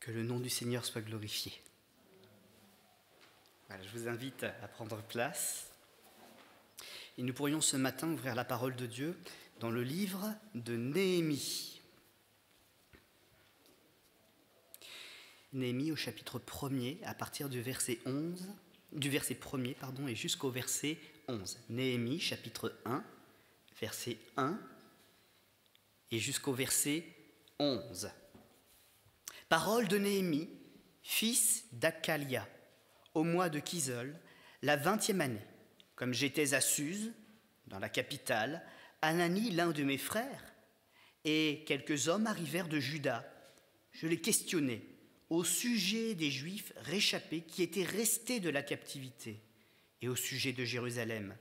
Que le nom du Seigneur soit glorifié. Voilà, je vous invite à prendre place. Et nous pourrions ce matin ouvrir la parole de Dieu dans le livre de Néhémie. Néhémie au chapitre 1er, à partir du verset 1er et jusqu'au verset 11. Néhémie chapitre 1, verset 1 et jusqu'au verset 11. Parole de Néhémie, fils d'Hakalia, au mois de Kisol, la 20e année, comme j'étais à Suse, dans la capitale, Hanani, l'un de mes frères, et quelques hommes arrivèrent de Juda. Je les questionnai au sujet des Juifs réchappés qui étaient restés de la captivité et au sujet de Jérusalem.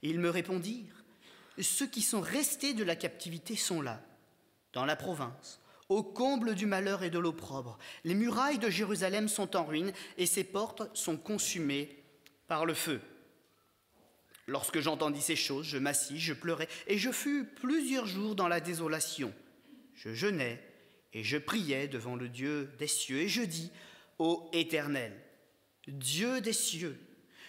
Et ils me répondirent, ceux qui sont restés de la captivité sont là, dans la province, au comble du malheur et de l'opprobre. Les murailles de Jérusalem sont en ruine et ses portes sont consumées par le feu. Lorsque j'entendis ces choses, je m'assis, je pleurais et je fus plusieurs jours dans la désolation. Je jeûnais et je priais devant le Dieu des cieux et je dis, ô Éternel, Dieu des cieux,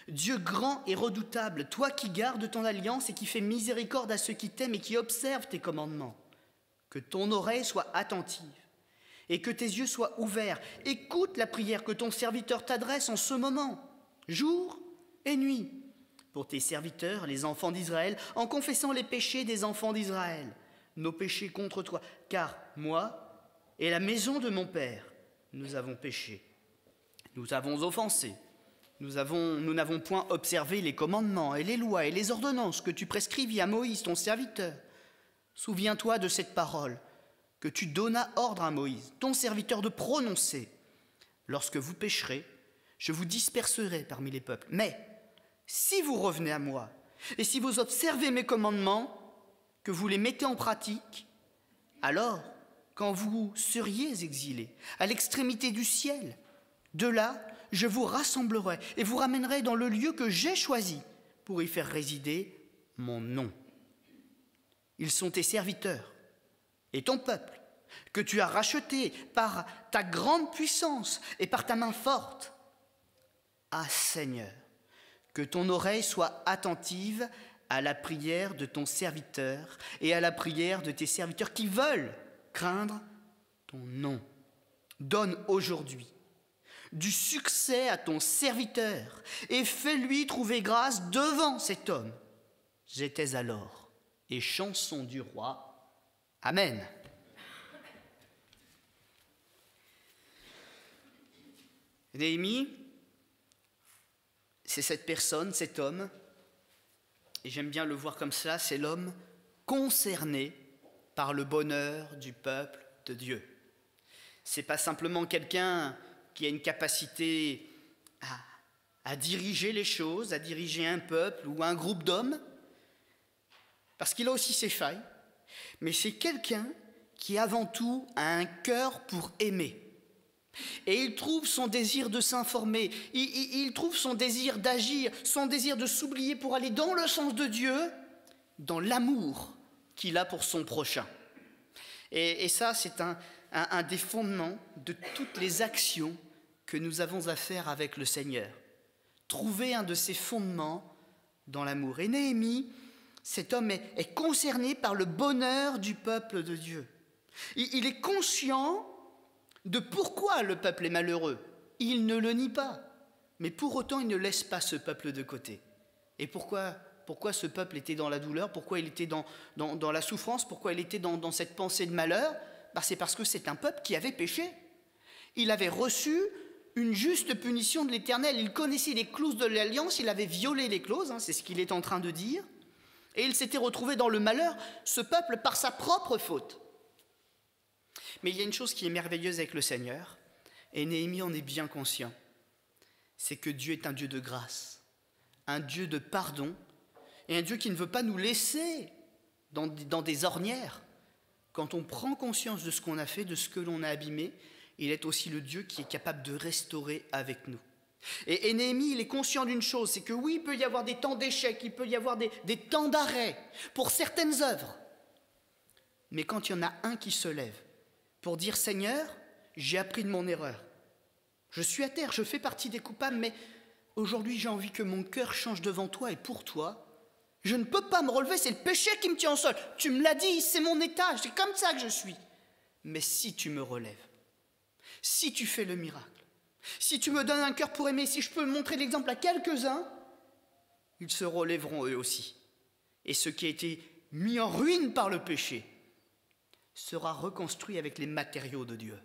Dieu grand et redoutable, toi qui gardes ton alliance et qui fais miséricorde à ceux qui t'aiment et qui observent tes commandements, que ton oreille soit attentive et que tes yeux soient ouverts. Écoute la prière que ton serviteur t'adresse en ce moment, jour et nuit, pour tes serviteurs, les enfants d'Israël, en confessant les péchés des enfants d'Israël, nos péchés contre toi. Car moi et la maison de mon père, nous avons péché, nous avons offensé, nous n'avons point observé les commandements et les lois et les ordonnances que tu prescrivis à Moïse, ton serviteur. Souviens-toi de cette parole que tu donnas ordre à Moïse, ton serviteur, de prononcer. Lorsque vous pécherez, je vous disperserai parmi les peuples. Mais si vous revenez à moi, et si vous observez mes commandements, que vous les mettez en pratique, alors, quand vous seriez exilés à l'extrémité du ciel, de là, je vous rassemblerai et vous ramènerai dans le lieu que j'ai choisi pour y faire résider mon nom. Ils sont tes serviteurs et ton peuple, que tu as racheté par ta grande puissance et par ta main forte. Ah Seigneur, que ton oreille soit attentive à la prière de ton serviteur et à la prière de tes serviteurs qui veulent craindre ton nom. Donne aujourd'hui du succès à ton serviteur et fais-lui trouver grâce devant cet homme. J'étais alors et chanson du roi. Amen. Néhémie, c'est cette personne, cet homme, et j'aime bien le voir comme ça, c'est l'homme concerné par le bonheur du peuple de Dieu. C'est pas simplement quelqu'un qui a une capacité à diriger les choses, à diriger un peuple ou un groupe d'hommes, parce qu'il a aussi ses failles, mais c'est quelqu'un qui avant tout a un cœur pour aimer. Et il trouve son désir de s'informer, il trouve son désir d'agir, son désir de s'oublier pour aller dans le sens de Dieu, dans l'amour qu'il a pour son prochain. Et ça, c'est un des fondements de toutes les actions que nous avons à faire avec le Seigneur. Trouver un de ces fondements dans l'amour. Et Néhémie, cet homme est concerné par le bonheur du peuple de Dieu. Il est conscient de pourquoi le peuple est malheureux. Il ne le nie pas, mais pour autant il ne laisse pas ce peuple de côté. Et pourquoi ce peuple était dans la douleur, pourquoi il était dans la souffrance, pourquoi il était dans cette pensée de malheur? C'est parce que c'est un peuple qui avait péché. Il avait reçu une juste punition de l'Éternel. Il connaissait les clauses de l'Alliance, il avait violé les clauses, c'est ce qu'il est en train de dire. Et il s'était retrouvé dans le malheur, ce peuple, par sa propre faute. Mais il y a une chose qui est merveilleuse avec le Seigneur, et Néhémie en est bien conscient, c'est que Dieu est un Dieu de grâce, un Dieu de pardon, et un Dieu qui ne veut pas nous laisser dans des ornières. Quand on prend conscience de ce qu'on a fait, de ce que l'on a abîmé, il est aussi le Dieu qui est capable de restaurer avec nous. Et Néhémie, il est conscient d'une chose, c'est que oui, il peut y avoir des temps d'échec, il peut y avoir des temps d'arrêt pour certaines œuvres. Mais quand il y en a un qui se lève pour dire « Seigneur, j'ai appris de mon erreur. Je suis à terre, je fais partie des coupables, mais aujourd'hui j'ai envie que mon cœur change devant toi et pour toi. Je ne peux pas me relever, c'est le péché qui me tient au sol. Tu me l'as dit, c'est mon état, c'est comme ça que je suis. Mais si tu me relèves, si tu fais le miracle, si tu me donnes un cœur pour aimer, si je peux montrer l'exemple à quelques-uns, ils se relèveront eux aussi. Et ce qui a été mis en ruine par le péché sera reconstruit avec les matériaux de Dieu.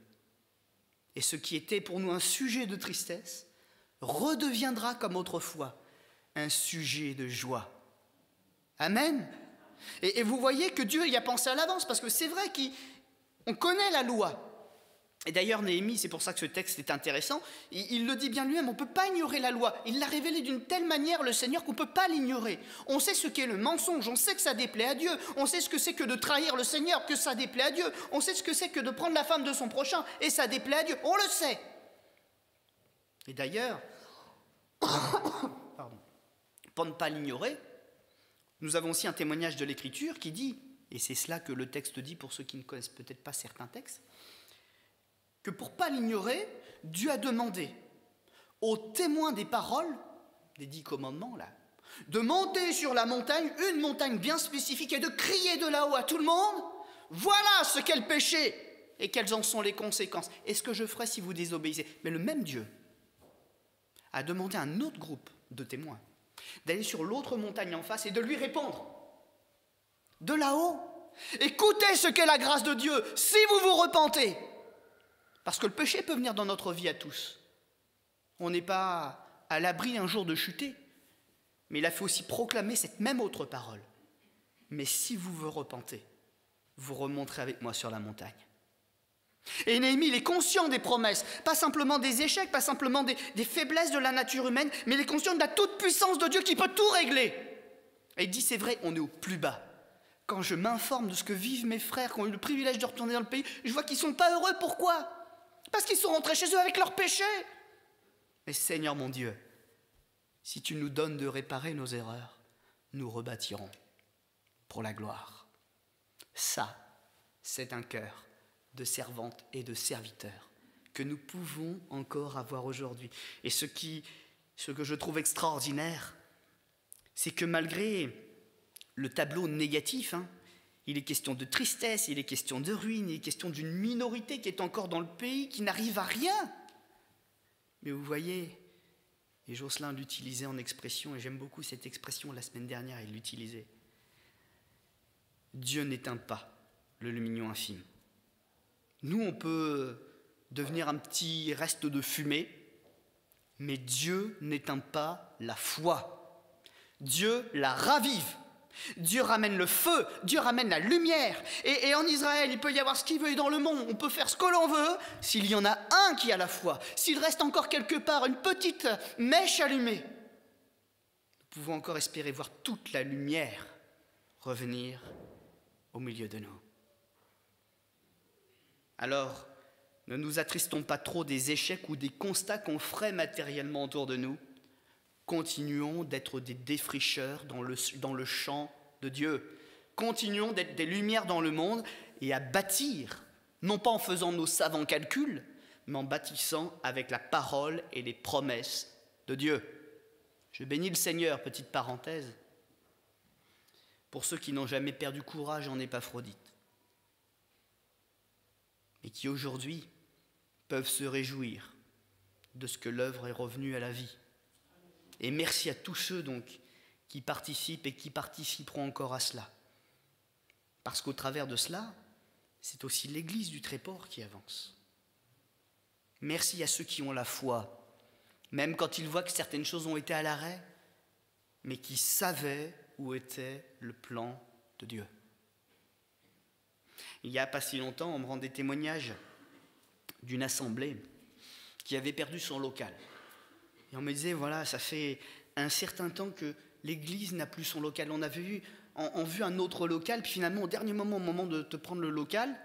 Et ce qui était pour nous un sujet de tristesse redeviendra comme autrefois un sujet de joie. Amen. Et vous voyez que Dieu y a pensé à l'avance, parce que c'est vrai qu'on connaît la loi. Et d'ailleurs, Néhémie, c'est pour ça que ce texte est intéressant, il le dit bien lui-même, on ne peut pas ignorer la loi. Il l'a révélée d'une telle manière, le Seigneur, qu'on ne peut pas l'ignorer. On sait ce qu'est le mensonge, on sait que ça déplaît à Dieu, on sait ce que c'est que de trahir le Seigneur, que ça déplaît à Dieu, on sait ce que c'est que de prendre la femme de son prochain, et ça déplaît à Dieu, on le sait. Et d'ailleurs, pour ne pas l'ignorer, nous avons aussi un témoignage de l'Écriture qui dit, et c'est cela que le texte dit pour ceux qui ne connaissent peut-être pas certains textes, que pour ne pas l'ignorer, Dieu a demandé aux témoins des paroles, des 10 commandements, là, de monter sur la montagne, une montagne bien spécifique, et de crier de là-haut à tout le monde, voilà ce qu'est le péché, et quelles en sont les conséquences. Et ce que je ferai si vous désobéissez. Mais le même Dieu a demandé à un autre groupe de témoins d'aller sur l'autre montagne en face et de lui répondre. De là-haut, écoutez ce qu'est la grâce de Dieu, si vous vous repentez. Parce que le péché peut venir dans notre vie à tous. On n'est pas à l'abri un jour de chuter. Mais il a fait aussi proclamer cette même autre parole. Mais si vous vous repentez, vous remonterez avec moi sur la montagne. Et Néhémie, il est conscient des promesses, pas simplement des échecs, pas simplement des faiblesses de la nature humaine, mais il est conscient de la toute-puissance de Dieu qui peut tout régler. Et il dit, c'est vrai, on est au plus bas. Quand je m'informe de ce que vivent mes frères qui ont eu le privilège de retourner dans le pays, je vois qu'ils ne sont pas heureux. Pourquoi ? Parce qu'ils sont rentrés chez eux avec leurs péchés. Mais Seigneur mon Dieu, si tu nous donnes de réparer nos erreurs, nous rebâtirons pour la gloire. Ça, c'est un cœur de servante et de serviteur que nous pouvons encore avoir aujourd'hui. Et ce que je trouve extraordinaire, c'est que malgré le tableau négatif, il est question de tristesse, il est question de ruine, il est question d'une minorité qui est encore dans le pays, qui n'arrive à rien. Mais vous voyez, et Jocelyn l'utilisait en expression, et j'aime beaucoup cette expression, la semaine dernière, il l'utilisait. Dieu n'éteint pas le lumignon infime. Nous, on peut devenir un petit reste de fumée, mais Dieu n'éteint pas la foi. Dieu la ravive. Dieu ramène le feu, Dieu ramène la lumière. Et en Israël, il peut y avoir ce qu'il veut, et dans le monde, on peut faire ce que l'on veut. S'il y en a un qui a la foi, s'il reste encore quelque part une petite mèche allumée, nous pouvons encore espérer voir toute la lumière revenir au milieu de nous. Alors, ne nous attristons pas trop des échecs ou des constats qu'on ferait matériellement autour de nous. Continuons d'être des défricheurs dans le champ de Dieu. Continuons d'être des lumières dans le monde et à bâtir, non pas en faisant nos savants calculs, mais en bâtissant avec la parole et les promesses de Dieu. Je bénis le Seigneur, petite parenthèse, pour ceux qui n'ont jamais perdu courage en Épaphrodite, et qui aujourd'hui peuvent se réjouir de ce que l'œuvre est revenue à la vie. Et merci à tous ceux donc qui participent et qui participeront encore à cela. Parce qu'au travers de cela, c'est aussi l'Église du Tréport qui avance. Merci à ceux qui ont la foi, même quand ils voient que certaines choses ont été à l'arrêt, mais qui savaient où était le plan de Dieu. Il n'y a pas si longtemps, on me rendait témoignage d'une assemblée qui avait perdu son local. Et on me disait, voilà, ça fait un certain temps que l'Église n'a plus son local. On avait vu un autre local, puis finalement, au dernier moment, au moment de te prendre le local,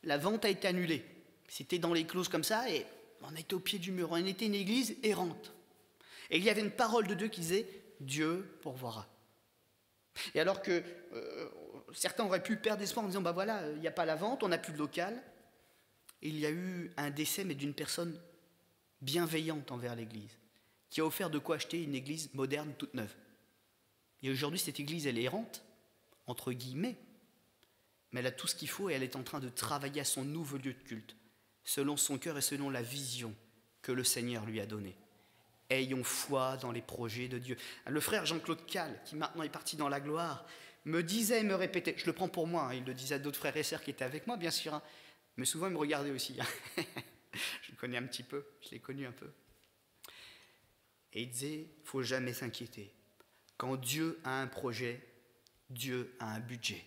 la vente a été annulée. C'était dans les clauses comme ça, et on était au pied du mur. On était une église errante. Et il y avait une parole de Dieu qui disait, Dieu pourvoira. Et alors que certains auraient pu perdre espoir en disant, voilà, il n'y a pas la vente, on n'a plus de local. il y a eu un décès, mais d'une personne bienveillante envers l'Église, qui a offert de quoi acheter une église moderne toute neuve. Et aujourd'hui, cette église, elle est errante, entre guillemets, mais elle a tout ce qu'il faut et elle est en train de travailler à son nouveau lieu de culte, selon son cœur et selon la vision que le Seigneur lui a donnée. Ayons foi dans les projets de Dieu. Le frère Jean-Claude Cal, qui maintenant est parti dans la gloire, me disait et me répétait, je le prends pour moi, il le disait à d'autres frères et sœurs qui étaient avec moi, bien sûr, mais souvent il me regardait aussi. Je le connais un petit peu, je l'ai connu un peu. Et il disait, il ne faut jamais s'inquiéter. Quand Dieu a un projet, Dieu a un budget.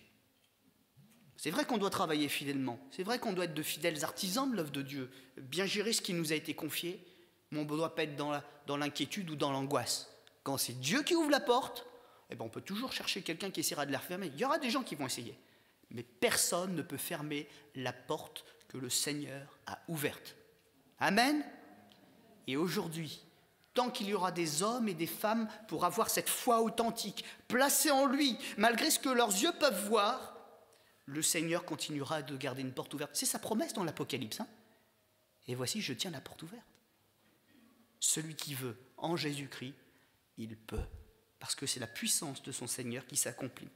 C'est vrai qu'on doit travailler fidèlement, c'est vrai qu'on doit être de fidèles artisans de l'œuvre de Dieu, bien gérer ce qui nous a été confié, mais on ne doit pas être dans l'inquiétude ou dans l'angoisse. Quand c'est Dieu qui ouvre la porte, eh ben on peut toujours chercher quelqu'un qui essaiera de la refermer. Il y aura des gens qui vont essayer, mais personne ne peut fermer la porte que le Seigneur a ouverte. Amen. Et aujourd'hui, tant qu'il y aura des hommes et des femmes pour avoir cette foi authentique, placée en lui, malgré ce que leurs yeux peuvent voir, le Seigneur continuera de garder une porte ouverte. C'est sa promesse dans l'Apocalypse. Et voici, je tiens la porte ouverte. Celui qui veut en Jésus-Christ, il peut. Parce que c'est la puissance de son Seigneur qui s'accomplit.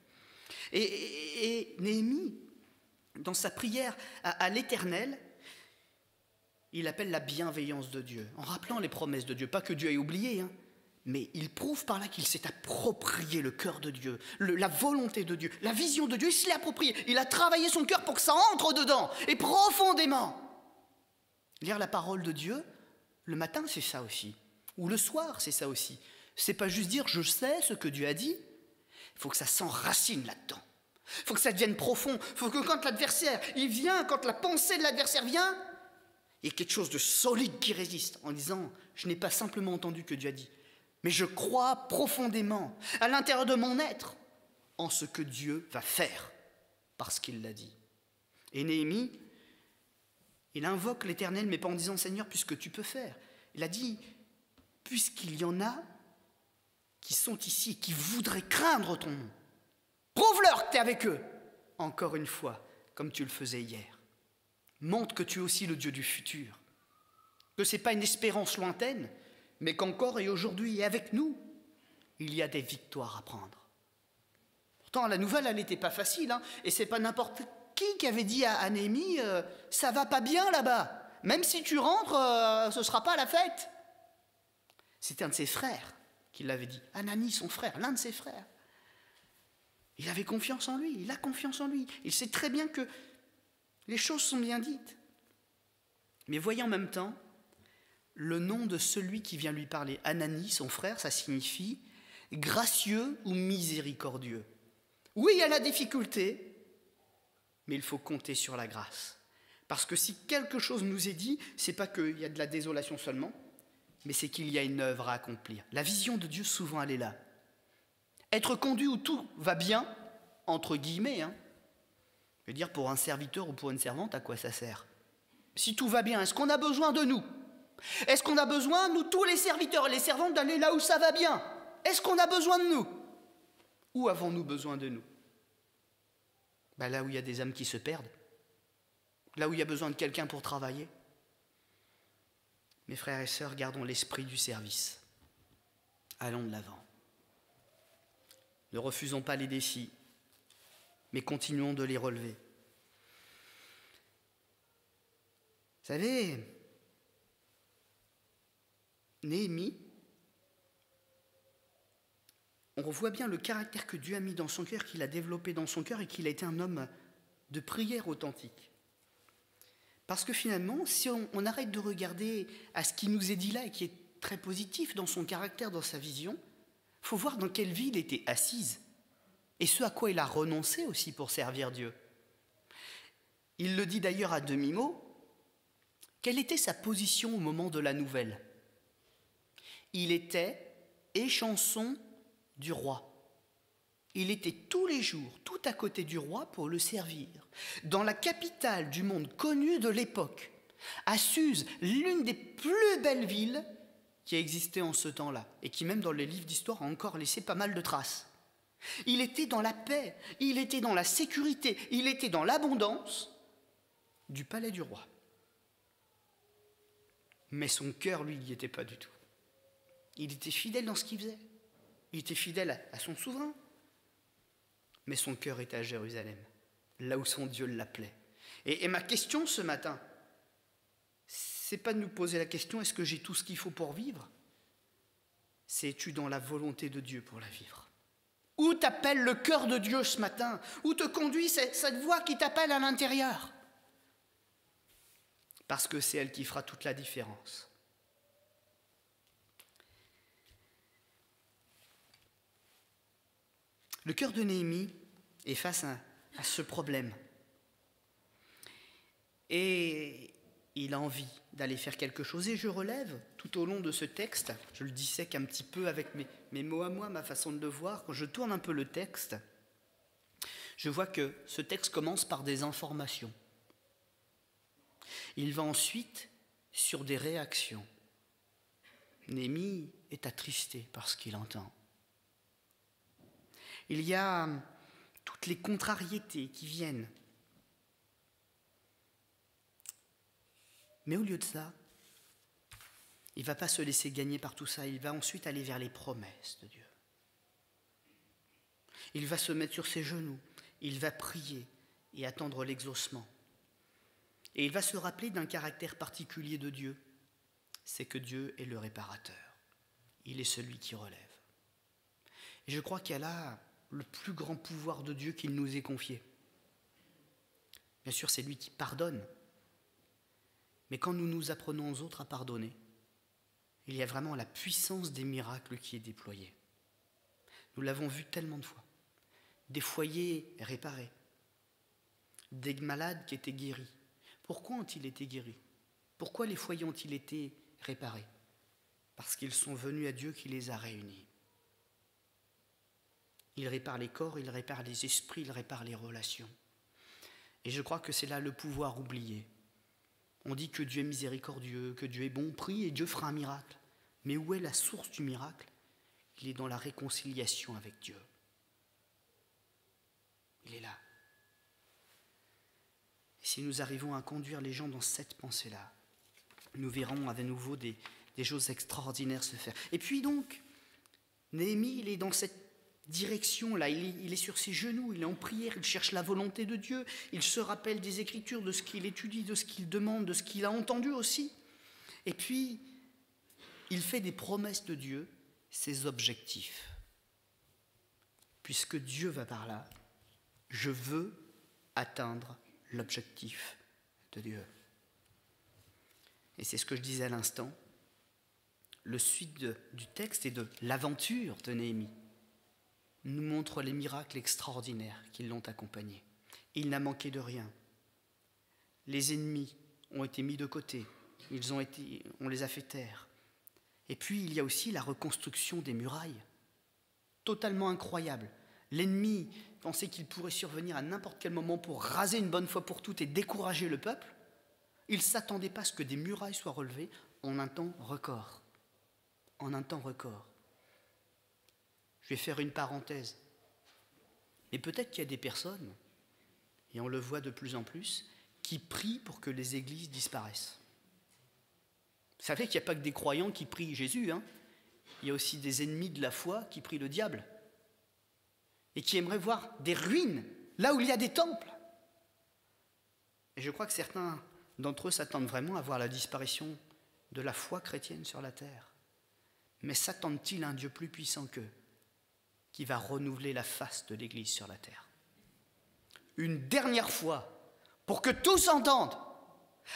Et Néhémie, dans sa prière à l'Éternel, il appelle la bienveillance de Dieu, en rappelant les promesses de Dieu. Pas que Dieu ait oublié, mais il prouve par là qu'il s'est approprié le cœur de Dieu, la volonté de Dieu, la vision de Dieu, il se l'est approprié. Il a travaillé son cœur pour que ça entre dedans, et profondément. Lire la parole de Dieu, le matin, c'est ça aussi. Ou le soir, c'est ça aussi. C'est pas juste dire « je sais ce que Dieu a dit », il faut que ça s'enracine là-dedans. Il faut que ça devienne profond. Il faut que quand l'adversaire, il vient, quand la pensée de l'adversaire vient, il y ait quelque chose de solide qui résiste, en disant « je n'ai pas simplement entendu que Dieu a dit, mais je crois profondément, à l'intérieur de mon être, en ce que Dieu va faire, parce qu'il l'a dit. » Et Néhémie, il invoque l'Éternel, mais pas en disant « Seigneur, puisque tu peux faire ». Il a dit « puisqu'il y en a qui sont ici et qui voudraient craindre ton nom, prouve-leur que tu es avec eux, encore une fois, comme tu le faisais hier. Montre que tu es aussi le Dieu du futur, que ce n'est pas une espérance lointaine, mais qu'encore et aujourd'hui et avec nous, il y a des victoires à prendre. » Pourtant, la nouvelle, elle n'était pas facile, et ce n'est pas n'importe qui avait dit à Néhémie « ça va pas bien là-bas, même si tu rentres, ce ne sera pas la fête. » C'était un de ses frères qui l'avait dit, Anani, son frère, l'un de ses frères. Il avait confiance en lui, il a confiance en lui. Il sait très bien que les choses sont bien dites. Mais voyez en même temps le nom de celui qui vient lui parler. Anani, son frère, ça signifie gracieux ou miséricordieux. Oui, il y a la difficulté, mais il faut compter sur la grâce. Parce que si quelque chose nous est dit, c'est pas qu'il y a de la désolation seulement, mais c'est qu'il y a une œuvre à accomplir. La vision de Dieu, souvent, elle est là. Être conduit où tout va bien, entre guillemets, je veux dire, pour un serviteur ou pour une servante, à quoi ça sert? Si tout va bien, est-ce qu'on a besoin de nous? Est-ce qu'on a besoin, nous, tous les serviteurs et les servantes, d'aller là où ça va bien? Est-ce qu'on a besoin de nous? Où avons-nous besoin de nous? Là où il y a des âmes qui se perdent, là où il y a besoin de quelqu'un pour travailler. Mes frères et sœurs, gardons l'esprit du service. Allons de l'avant. Ne refusons pas les défis, mais continuons de les relever. Vous savez, Néhémie, on voit bien le caractère que Dieu a mis dans son cœur, qu'il a développé dans son cœur et qu'il a été un homme de prière authentique. Parce que finalement, si on arrête de regarder à ce qui nous est dit là et qui est très positif dans son caractère, dans sa vision, il faut voir dans quelle vie il était assise et ce à quoi il a renoncé aussi pour servir Dieu. Il le dit d'ailleurs à demi-mot. Quelle était sa position au moment de la nouvelle? Il était échanson du roi. Il était tous les jours, tout à côté du roi pour le servir. Dans la capitale du monde connu de l'époque, à Suse, l'une des plus belles villes qui existait en ce temps-là, et qui même dans les livres d'histoire a encore laissé pas mal de traces. Il était dans la paix, il était dans la sécurité, il était dans l'abondance du palais du roi. Mais son cœur, lui, n'y était pas du tout. Il était fidèle dans ce qu'il faisait. Il était fidèle à son souverain. Mais son cœur était à Jérusalem, là où son Dieu l'appelait. Et ma question ce matin, c'est pas de nous poser la question, est-ce que j'ai tout ce qu'il faut pour vivre? C'est, es-tu dans la volonté de Dieu pour la vivre? Où t'appelle le cœur de Dieu ce matin? Où te conduit cette voix qui t'appelle à l'intérieur? Parce que c'est elle qui fera toute la différence. Le cœur de Néhémie est face à ce problème. Et il a envie d'aller faire quelque chose. Et je relève tout au long de ce texte, je le dissèque un petit peu avec mes mots à moi, ma façon de le voir. Quand je tourne un peu le texte, je vois que ce texte commence par des informations. Il va ensuite sur des réactions. Néhémie est attristé par ce qu'il entend. Il y a toutes les contrariétés qui viennent. Mais au lieu de ça, il ne va pas se laisser gagner par tout ça, il va ensuite aller vers les promesses de Dieu. Il va se mettre sur ses genoux, il va prier et attendre l'exaucement. Et il va se rappeler d'un caractère particulier de Dieu, c'est que Dieu est le réparateur. Il est celui qui relève. Et je crois qu'il y a là le plus grand pouvoir de Dieu qu'il nous ait confié. Bien sûr, c'est lui qui pardonne. Mais quand nous apprenons aux autres à pardonner, il y a vraiment la puissance des miracles qui est déployée. Nous l'avons vu tellement de fois. Des foyers réparés, des malades qui étaient guéris. Pourquoi ont-ils été guéris? Pourquoi les foyers ont-ils été réparés? Parce qu'ils sont venus à Dieu qui les a réunis. Il répare les corps, il répare les esprits, il répare les relations. Et je crois que c'est là le pouvoir oublié. On dit que Dieu est miséricordieux, que Dieu est bon, prie et Dieu fera un miracle. Mais où est la source du miracle? Il est dans la réconciliation avec Dieu. Il est là. Et si nous arrivons à conduire les gens dans cette pensée-là, nous verrons à nouveau des choses extraordinaires se faire. Et puis donc, Néhémie, il est dans cette direction-là, il est sur ses genoux, il est en prière, il cherche la volonté de Dieu, il se rappelle des Écritures, de ce qu'il étudie, de ce qu'il demande, de ce qu'il a entendu aussi. Et puis, il fait des promesses de Dieu, ses objectifs. Puisque Dieu va par là, je veux atteindre l'objectif de Dieu. Et c'est ce que je disais à l'instant, le suite du texte et de l'aventure de Néhémie nous montre les miracles extraordinaires qui l'ont accompagné. Il n'a manqué de rien. Les ennemis ont été mis de côté, on les a fait taire. Et puis il y a aussi la reconstruction des murailles, totalement incroyable. L'ennemi pensait qu'il pourrait survenir à n'importe quel moment pour raser une bonne fois pour toutes et décourager le peuple. Il ne s'attendait pas à ce que des murailles soient relevées en un temps record. En un temps record. Je vais faire une parenthèse. Mais peut-être qu'il y a des personnes, et on le voit de plus en plus, qui prient pour que les églises disparaissent. Vous savez qu'il n'y a pas que des croyants qui prient Jésus, hein. Il y a aussi des ennemis de la foi qui prient le diable. Et qui aimeraient voir des ruines, là où il y a des temples. Et je crois que certains d'entre eux s'attendent vraiment à voir la disparition de la foi chrétienne sur la terre. Mais s'attendent-ils à un Dieu plus puissant qu'eux, qui va renouveler la face de l'Église sur la terre? Une dernière fois, pour que tous entendent,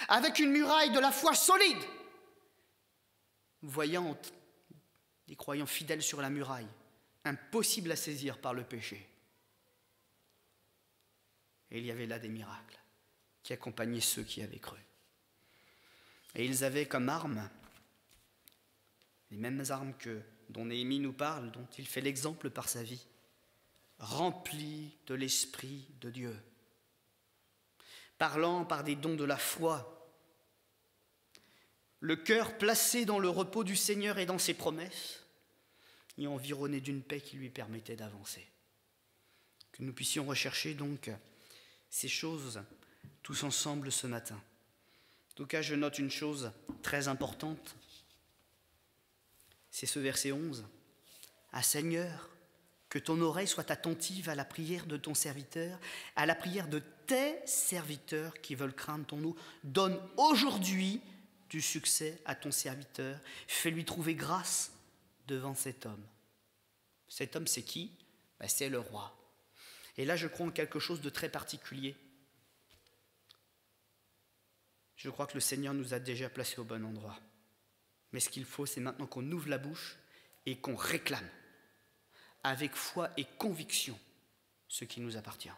avec une muraille de la foi solide, voyant des croyants fidèles sur la muraille, impossible à saisir par le péché. Et il y avait là des miracles qui accompagnaient ceux qui avaient cru. Et ils avaient comme armes les mêmes armes dont Néhémie nous parle, dont il fait l'exemple par sa vie, remplis de l'Esprit de Dieu, parlant par des dons de la foi, le cœur placé dans le repos du Seigneur et dans ses promesses, et environné d'une paix qui lui permettait d'avancer. Que nous puissions rechercher donc ces choses tous ensemble ce matin. tout cas, je note une chose très importante. C'est ce verset 11. « Ah Seigneur, que ton oreille soit attentive à la prière de ton serviteur, à la prière de tes serviteurs qui veulent craindre ton nom. Donne aujourd'hui du succès à ton serviteur. Fais-lui trouver grâce devant cet homme. » Cet homme, c'est qui ? C'est le roi. Et là, je crois en quelque chose de très particulier. Je crois que le Seigneur nous a déjà placés au bon endroit. Mais ce qu'il faut, c'est maintenant qu'on ouvre la bouche et qu'on réclame avec foi et conviction ce qui nous appartient.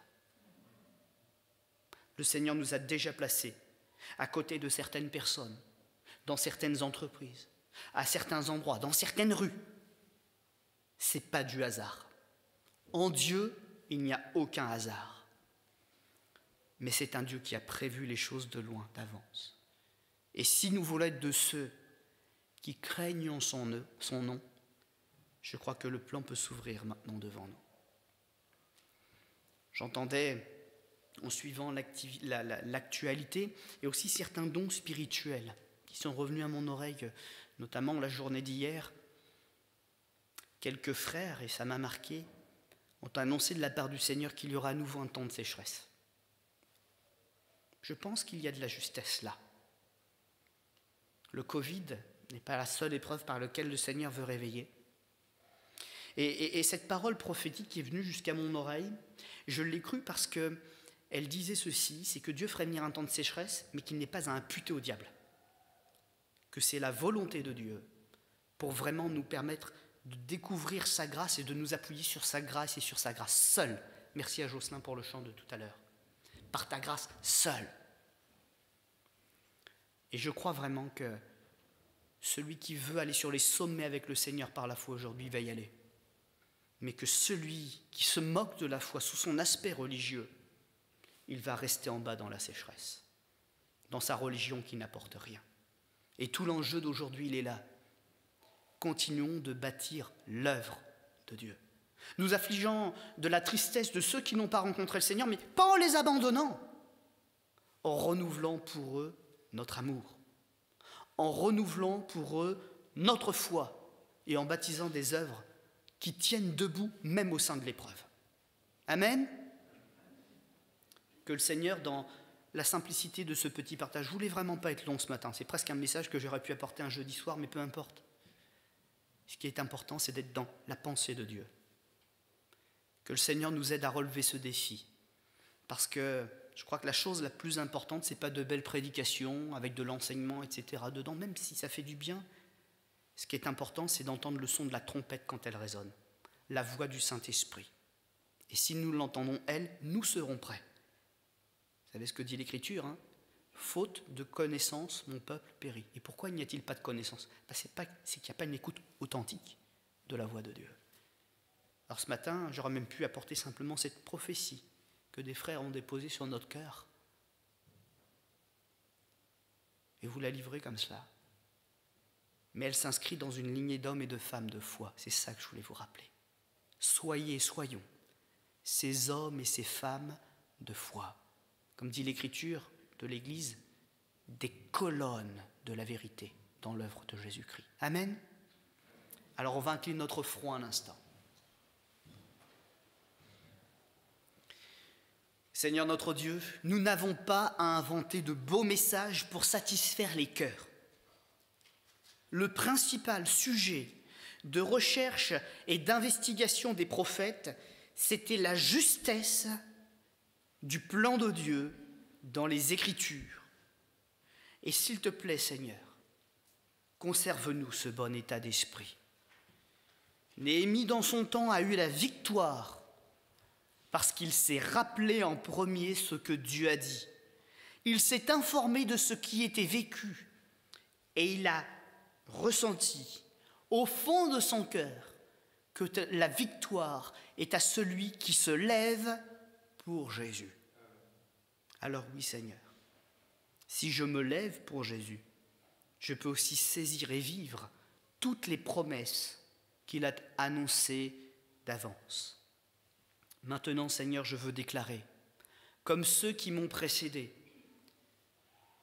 Le Seigneur nous a déjà placés à côté de certaines personnes, dans certaines entreprises, à certains endroits, dans certaines rues. Ce n'est pas du hasard. En Dieu, il n'y a aucun hasard. Mais c'est un Dieu qui a prévu les choses de loin, d'avance. Et si nous voulons être de ceux qui craignent son nom, je crois que le plan peut s'ouvrir maintenant devant nous. J'entendais, en suivant l'actualité, et aussi certains dons spirituels qui sont revenus à mon oreille, notamment la journée d'hier. Quelques frères, et ça m'a marqué, ont annoncé de la part du Seigneur qu'il y aura à nouveau un temps de sécheresse. Je pense qu'il y a de la justesse là. Le Covid n'est pas la seule épreuve par laquelle le Seigneur veut réveiller. Et cette parole prophétique qui est venue jusqu'à mon oreille, je l'ai crue parce qu'elle disait ceci, c'est que Dieu ferait venir un temps de sécheresse, mais qu'il n'est pas à imputer au diable. Que c'est la volonté de Dieu pour vraiment nous permettre de découvrir sa grâce et de nous appuyer sur sa grâce et sur sa grâce seule. Merci à Jocelyn pour le chant de tout à l'heure. Par ta grâce seule. Et je crois vraiment que celui qui veut aller sur les sommets avec le Seigneur par la foi aujourd'hui va y aller. Mais que celui qui se moque de la foi sous son aspect religieux, il va rester en bas dans la sécheresse, dans sa religion qui n'apporte rien. Et tout l'enjeu d'aujourd'hui, il est là. Continuons de bâtir l'œuvre de Dieu. Nous affligeant de la tristesse de ceux qui n'ont pas rencontré le Seigneur, mais pas en les abandonnant, en renouvelant pour eux notre amour, en renouvelant pour eux notre foi et en baptisant des œuvres qui tiennent debout même au sein de l'épreuve. Amen. Que le Seigneur, dans la simplicité de ce petit partage, je ne voulais vraiment pas être long ce matin, c'est presque un message que j'aurais pu apporter un jeudi soir, mais peu importe. Ce qui est important, c'est d'être dans la pensée de Dieu. Que le Seigneur nous aide à relever ce défi. Parce que je crois que la chose la plus importante, ce n'est pas de belles prédications avec de l'enseignement, etc. dedans, même si ça fait du bien. Ce qui est important, c'est d'entendre le son de la trompette quand elle résonne, la voix du Saint-Esprit. Et si nous l'entendons, elle, nous serons prêts. Vous savez ce que dit l'Écriture, hein ? Faute de connaissance, mon peuple périt. Et pourquoi n'y a-t-il pas de connaissance ? C'est qu'il n'y a pas une écoute authentique de la voix de Dieu. Alors ce matin, j'aurais même pu apporter simplement cette prophétie que des frères ont déposée sur notre cœur. Et vous la livrez comme cela. Mais elle s'inscrit dans une lignée d'hommes et de femmes de foi. C'est ça que je voulais vous rappeler. Soyons ces hommes et ces femmes de foi. Comme dit l'Écriture de l'Église, des colonnes de la vérité dans l'œuvre de Jésus-Christ. Amen. Alors on va incliner notre front un instant. Seigneur notre Dieu, nous n'avons pas à inventer de beaux messages pour satisfaire les cœurs. Le principal sujet de recherche et d'investigation des prophètes, c'était la justesse du plan de Dieu dans les Écritures. Et s'il te plaît, Seigneur, conserve-nous ce bon état d'esprit. Néhémie, dans son temps, a eu la victoire parce qu'il s'est rappelé en premier ce que Dieu a dit. Il s'est informé de ce qui était vécu et il a ressenti au fond de son cœur que la victoire est à celui qui se lève pour Jésus. Alors oui, Seigneur, si je me lève pour Jésus, je peux aussi saisir et vivre toutes les promesses qu'il a annoncées d'avance. Maintenant, Seigneur, je veux déclarer, comme ceux qui m'ont précédé,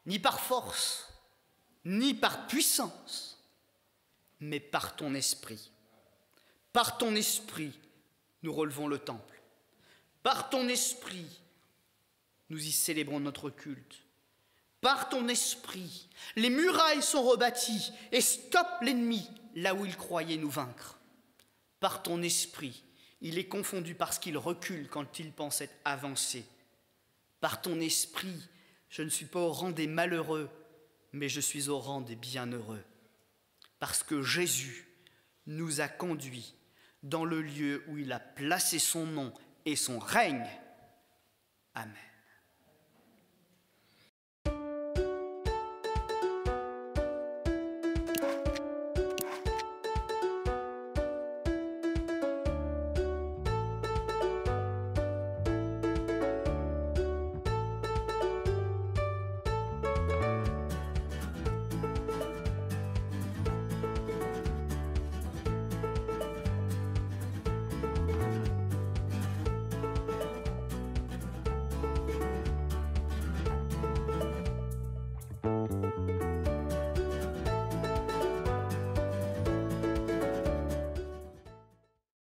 ni par force, ni par puissance, mais par ton esprit. Par ton esprit, nous relevons le temple. Par ton esprit, nous y célébrons notre culte. Par ton esprit, les murailles sont rebâties et stoppent l'ennemi là où il croyait nous vaincre. Par ton esprit, il est confondu parce qu'il recule quand il pensait avancer. Par ton esprit, je ne suis pas au rang des malheureux, mais je suis au rang des bienheureux. Parce que Jésus nous a conduits dans le lieu où il a placé son nom et son règne. Amen.